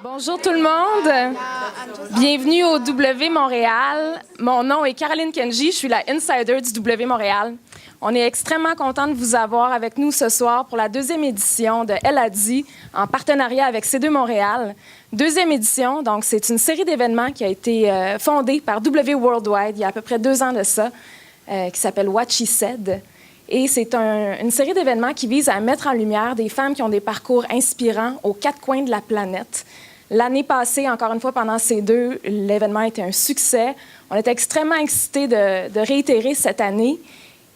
Bonjour tout le monde. Bienvenue au W Montréal. Mon nom est Caroline Kenji, je suis la insider du W Montréal. On est extrêmement content de vous avoir avec nous ce soir pour la deuxième édition de Elle a dit, en partenariat avec C2 Montréal. Deuxième édition, donc c'est une série d'événements qui a été fondée par W Worldwide il y a à peu près 2 ans de ça, qui s'appelle What She Said. Et c'est une série d'événements qui vise à mettre en lumière des femmes qui ont des parcours inspirants aux 4 coins de la planète. L'année passée, encore une fois, pendant C2, l'événement était un succès. On était extrêmement excités de réitérer cette année.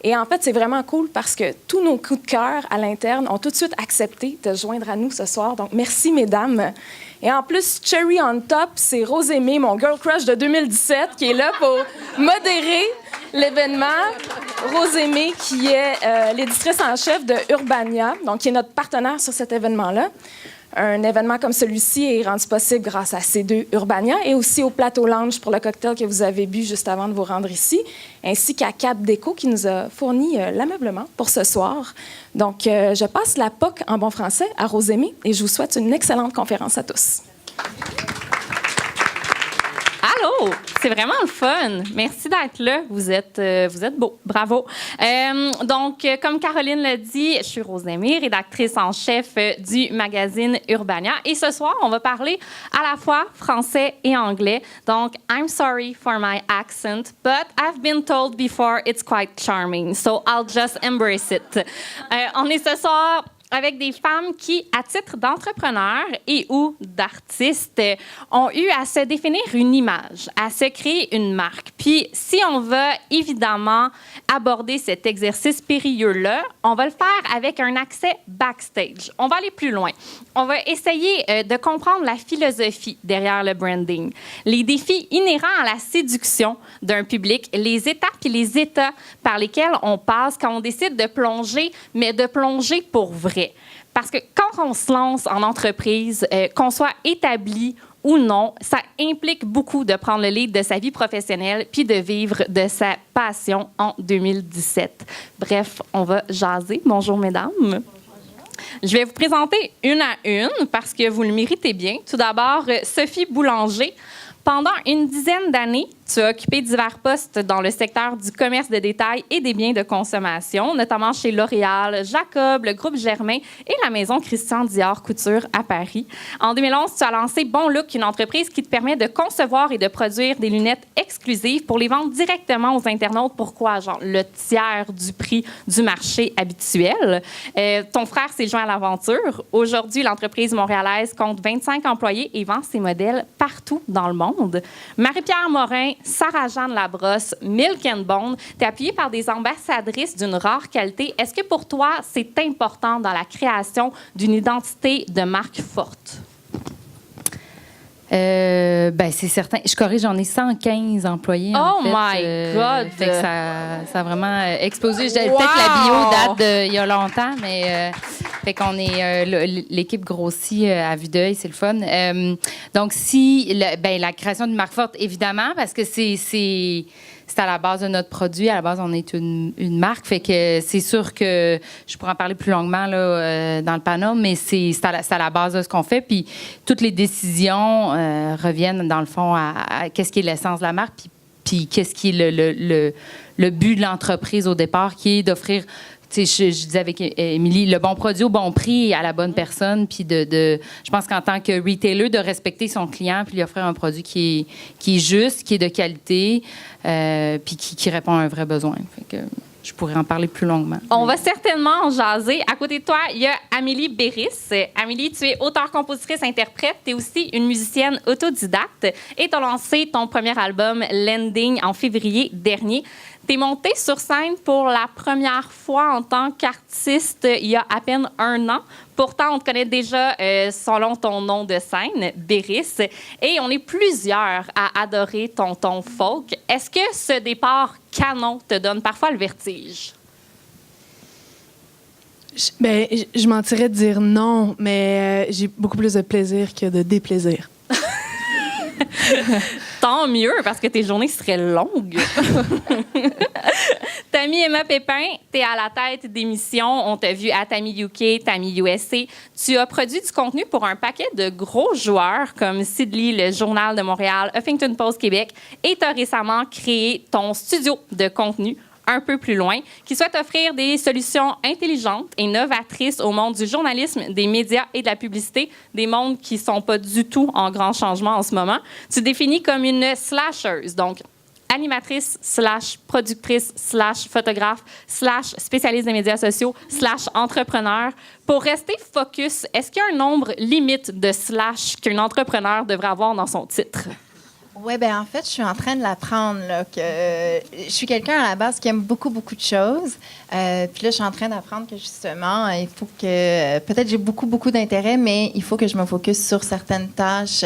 Et en fait, c'est vraiment cool parce que tous nos coups de cœur à l'interne ont tout de suite accepté de se joindre à nous ce soir. Donc, merci, mesdames. Et en plus, cherry on top, c'est Rosémée, mon girl crush de 2017, qui est là pour modérer l'événement. Rosémée, qui est l'éditrice en chef de Urbania, donc qui est notre partenaire sur cet événement-là. Un événement comme celui-ci est rendu possible grâce à C2 Urbania et aussi au Plateau Lounge pour le cocktail que vous avez bu juste avant de vous rendre ici, ainsi qu'à Cap Déco qui nous a fourni l'ameublement pour ce soir. Donc, je passe la POC en bon français à Rosémée et je vous souhaite une excellente conférence à tous. Allô, c'est vraiment le fun. Merci d'être là. Vous êtes beaux. Bravo. Donc, comme Caroline l'a dit, je suis Rosémée, rédactrice en chef du magazine Urbania. Et ce soir, on va parler à la fois français et anglais. Donc, I'm sorry for my accent, but I've been told before it's quite charming. So I'll just embrace it. On est ce soir avec des femmes qui, à titre d'entrepreneurs et ou d'artistes, ont eu à se définir une image, à se créer une marque. Puis, si on veut évidemment aborder cet exercice périlleux-là, on va le faire avec un accès backstage. On va aller plus loin. On va essayer de comprendre la philosophie derrière le branding, les défis inhérents à la séduction d'un public, les étapes et les états par lesquels on passe quand on décide de plonger, mais de plonger pour vrai. Parce que quand on se lance en entreprise, qu'on soit établi ou non, ça implique beaucoup de prendre le lead de sa vie professionnelle puis de vivre de sa passion en 2017. Bref, on va jaser. Bonjour, mesdames. Bonjour. Je vais vous présenter une à une parce que vous le méritez bien. Tout d'abord, Sophie Boulanger. Pendant une dizaine d'années, tu as occupé divers postes dans le secteur du commerce de détail et des biens de consommation, notamment chez L'Oréal, Jacob, le groupe Germain et la maison Christian Dior Couture à Paris. En 2011, tu as lancé Bon Look, une entreprise qui te permet de concevoir et de produire des lunettes exclusives pour les vendre directement aux internautes. Pourquoi? Genre le tiers du prix du marché habituel. Ton frère s'est joint à l'aventure. Aujourd'hui, l'entreprise montréalaise compte 25 employés et vend ses modèles partout dans le monde. Marie-Pierre Morin, Sarah-Jeanne Labrosse, Milk & Bone, tu es appuyée par des ambassadrices d'une rare qualité. Est-ce que pour toi, c'est important dans la création d'une identité de marque forte? C'est certain. Je corrige, j'en ai 115 employés. Oh my God! Fait que ça a vraiment explosé. Peut-être la bio date d'il y a longtemps, mais fait qu'on est l'équipe grossit à vue d'œil, c'est le fun. Donc, la création d'une marque forte, évidemment, parce que c'est à la base de notre produit. À la base, on est une marque. Fait que c'est sûr que je pourrais en parler plus longuement là, dans le panneau, mais c'est à la base de ce qu'on fait. Puis toutes les décisions reviennent, dans le fond, à qu'est-ce qui est l'essence de la marque, puis qu'est-ce qui est le but de l'entreprise au départ, qui est d'offrir... Je disais avec Émilie, le bon produit au bon prix à la bonne personne, puis je pense qu'en tant que retailer, de respecter son client puis lui offrir un produit qui est juste, qui est de qualité, puis qui répond à un vrai besoin. Fait que je pourrais en parler plus longuement. On va certainement en jaser. À côté de toi, il y a Amélie Béris. Amélie, tu es auteure, compositrice, interprète. Tu es aussi une musicienne autodidacte et tu as lancé ton premier album, Landing, en février dernier. Tu es montée sur scène pour la première fois en tant qu'artiste il y a à peine 1 an. Pourtant, on te connaît déjà selon ton nom de scène, Béris, et on est plusieurs à adorer ton ton folk. Est-ce que ce départ canon te donne parfois le vertige? Je mentirais de dire non, mais j'ai beaucoup plus de plaisir que de déplaisir. Tant mieux, parce que tes journées seraient longues. Tammy Emma Pépin, tu es à la tête d'émissions. On t'a vu à Tammy UK, Tammy USA. Tu as produit du contenu pour un paquet de gros joueurs comme Sidley, le Journal de Montréal, Huffington Post Québec, et tu as récemment créé ton studio de contenu un peu plus loin, qui souhaite offrir des solutions intelligentes et novatrices au monde du journalisme, des médias et de la publicité, des mondes qui ne sont pas du tout en grand changement en ce moment. Tu te définis comme une slasheuse, donc animatrice / productrice / photographe / spécialiste des médias sociaux / entrepreneur. Pour rester focus, est-ce qu'il y a un nombre limite de / qu'un entrepreneur devrait avoir dans son titre? Oui, bien, en fait, je suis en train de l'apprendre. Je suis quelqu'un à la base qui aime beaucoup, beaucoup de choses. Puis là, je suis en train d'apprendre que justement, il faut que. Peut-être j'ai beaucoup, beaucoup d'intérêt, mais il faut que je me focus sur certaines tâches.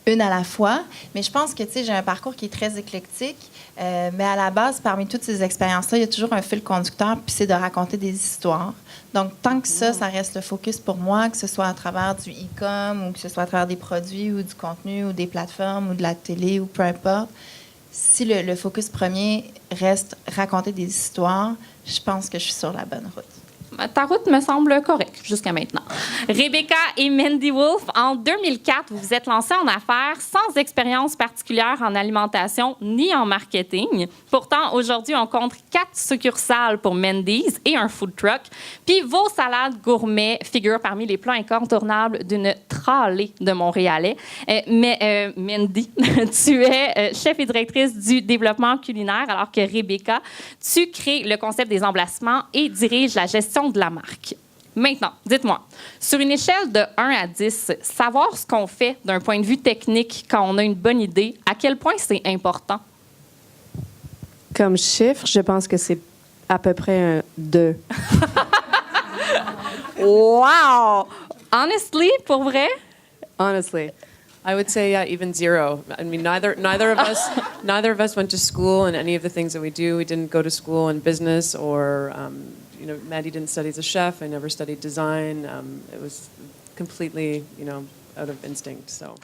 Une à la fois. Mais je pense que, tu sais, j'ai un parcours qui est très éclectique. Mais à la base, parmi toutes ces expériences-là, il y a toujours un fil conducteur, puis c'est de raconter des histoires. Donc, tant que ça reste le focus pour moi, que ce soit à travers du e-com ou que ce soit à travers des produits ou du contenu ou des plateformes ou de la télé ou peu importe, si le focus premier reste raconter des histoires, je pense que je suis sur la bonne route. Ta route me semble correcte jusqu'à maintenant. Rebecca et Mandy Wolf, en 2004, vous vous êtes lancées en affaires sans expérience particulière en alimentation ni en marketing. Pourtant, aujourd'hui, on compte 4 succursales pour Mandy's et un food truck. Puis vos salades gourmet figurent parmi les plats incontournables d'une tralée de Montréalais. Mais Mandy, tu es chef et directrice du développement culinaire, alors que Rebecca, tu crées le concept des emplacements et diriges la gestion de la marque. Maintenant, dites-moi, sur une échelle de 1 à 10, savoir ce qu'on fait d'un point de vue technique quand on a une bonne idée, à quel point c'est important? Comme chiffre, je pense que c'est à peu près un 2. Wow! Honestly, pour vrai? Honestly. I would say even 0. I mean, neither of us went to school in any of the things that we do. We didn't go to school in business or, Maddie didn't study as a chef. I never studied design. It was completely, out of instinct. So.